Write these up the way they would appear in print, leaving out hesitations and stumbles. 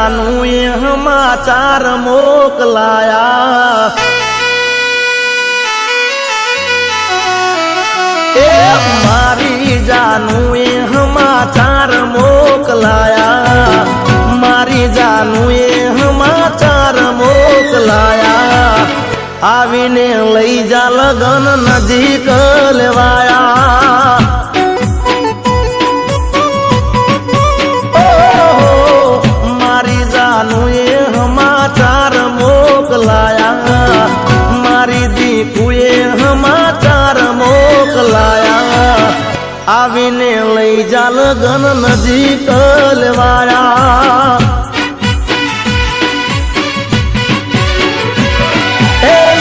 जानू ये समाचार मोकलाया। ए मारी जानू ये समाचार मोकलाया, मारी जानू ये समाचार मोकलाया। आवीने लई जा लगन नजीक लेवाया। मारी जानू ये समाचार मोकलाया, मारी दीकू ये समाचार मोकलाया। आवीने लई जा लगन नजीक लेवाया।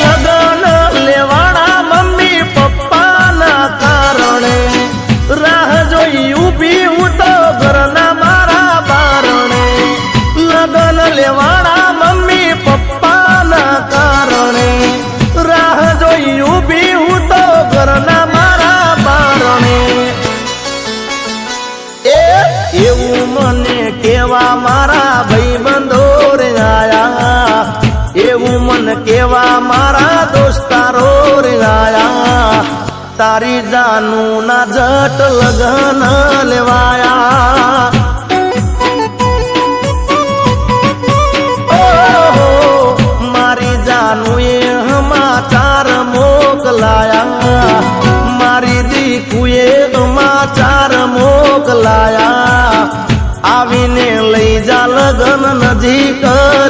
लगन लेवाड़ा मम्मी पप्पा ना कारणे, राह जोई ऊभी हूँ तो घरना मारा बारणे। लगन लेवाड़ा मम्मी पप्पा ना कारणे, राह जोई ऊभी हूँ तो घरना मारा बारणे। एवं मने केवा मारा भाईबंधो रे आया, एवं मन केवा मारा दोस्तारो रे आया। तारी जानू ना जट लगन लेवाया। मारी जानू ये समाचार मोकलाया, मारी दीकू ये समाचार मोकलाया। आवीने लई जा लगन नजीक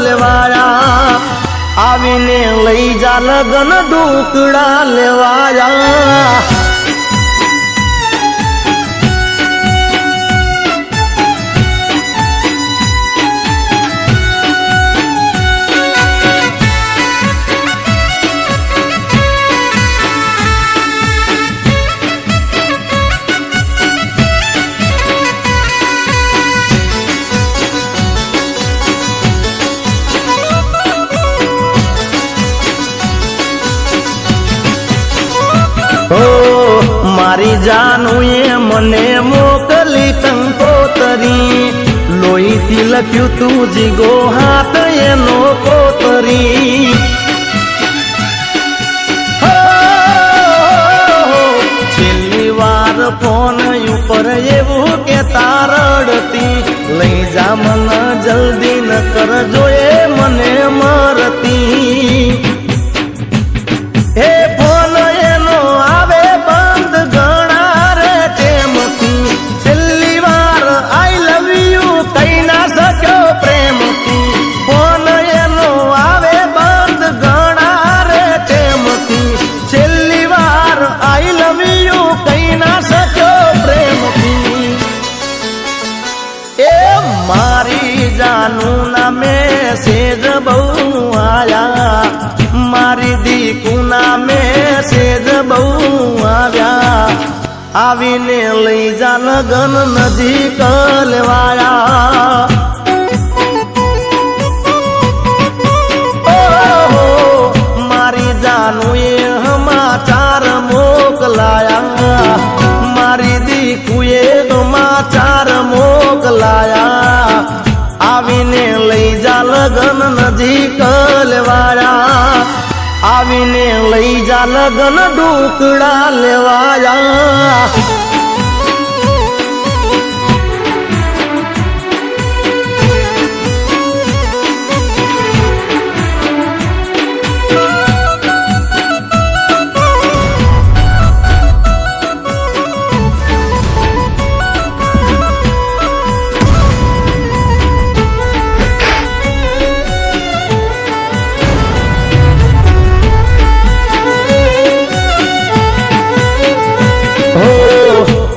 लेवाया, आवीने लई जा लगन ढूकड़ा लेवाया। मारी जानू ये मने मोकली कंकोतरी, लोई तिलक्यू तुझी गो हाथ ये नो कोतरी। छेल्ली वार फोन ऊपर एवं के तारड़ती, लई जा मन जल्दी न कर जो ये मने मरती। हे फोन एनो आवे बंद गणा रे टेमती, छेल्ली वार आई लव यू कही ना सक्यो प्रेमती। फोन एनो आवे बंद गणा रे टेमती, छेल्ली वार आई लव यू कही ना सक्यो प्रेमती। ए मारी जानू ना मैसेज बहु आया, मारी दीकू ना मैसेज बहु आव्या। आवीने लई जा लगन नजीक लेवाया। मारी जानू ये समाचार मोकलाया, मारी दीकू ये समाचार मोकलाया। आवीने लई जा लगन नजीक लेवाया, आवीने लई जा लगन ढूकड़ा लेवाया।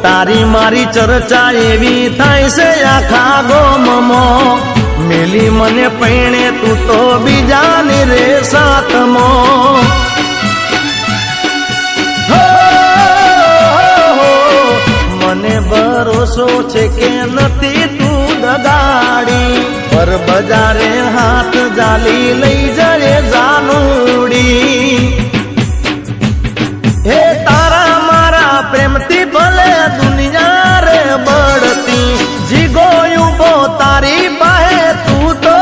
तारी मारी चर्चा एवी थाय से आखा गोममो, मेली मने पैणे तू तो बीजानी रे साथमो। मने भरोसो छे के नथी तू दगाड़ी, पर बजारे हाथ जाली लई जाए जानूड़ी। हे तारा मारा प्रेमती भले दुनिया रे बढ़ती, जीगो युबो तारी बाहे तू तो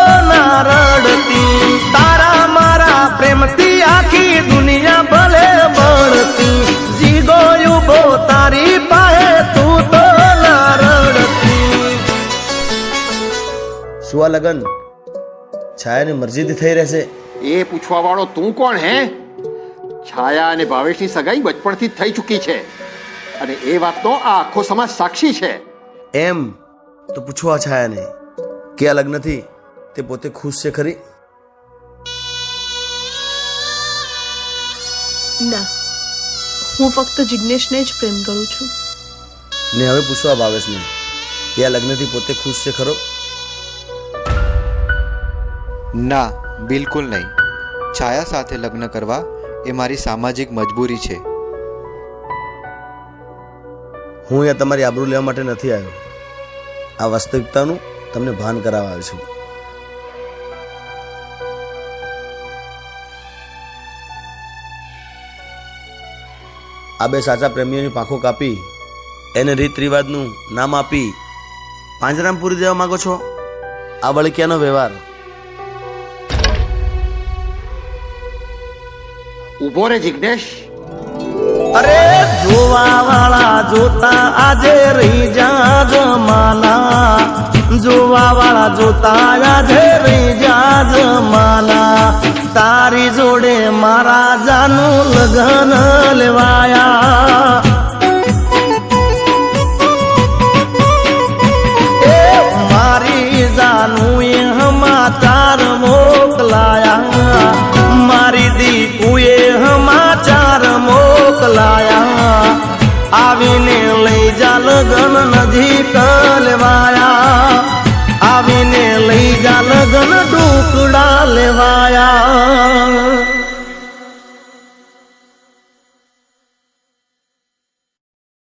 શું આ લગન છાયાની મરજીથી થઈ રહેશે? એ પૂછવા વાળો તું કોણ હે? છાયા અને ભાવેશની સગાઈ બચપણથી જ થઈ ચૂકી છે અને એ વાતનો આ આખો સમાજ સાક્ષી છે. એમ તો પૂછવા છાયાને કે આ લગ્નથી તે પોતે ખુશ છે ખરી? ના, હું ફક્ત જિગ્નેશને જ પ્રેમ કરું છું. ને હવે પૂછવા ભાવેશને કે આ લગ્નથી પોતે ખુશ છે ખરો? ના, બિલકુલ નહીં. છાયા સાથે લગ્ન કરવા એ મારી સામાજિક મજબૂરી છે. હું અહીંયા તમારી આબરૂ લેવા માટે નથી આવ્યો. આ વાસ્તવિકતાનું તમને ભાન કરાવવા આવ્યો છું. આ બે સાચા પ્રેમીઓની પાંખો કાપી એને રીત રિવાજનું નામ આપી પાંજરામાં પૂરી દેવા માંગો છો? આ બળકિયાનો વ્યવહાર. ઉભો રે જિગ્નેશ. અરે જોવા વાળા જોતા આજે રહી જા જમાના, જોવા વાળા જોતા આજે રહી જા જમાના. તારી જોડે મારા જાનું લગન લેવાયા, એ મારી જાનું એ સમાચાર મોકલાયા, મારી દીકુએ સમાચાર મોકલાયા. આવીને લઈ જા લગન નજીક લેવાયા, આવીને લઈ જા લગન ડુકડા લેવાયા.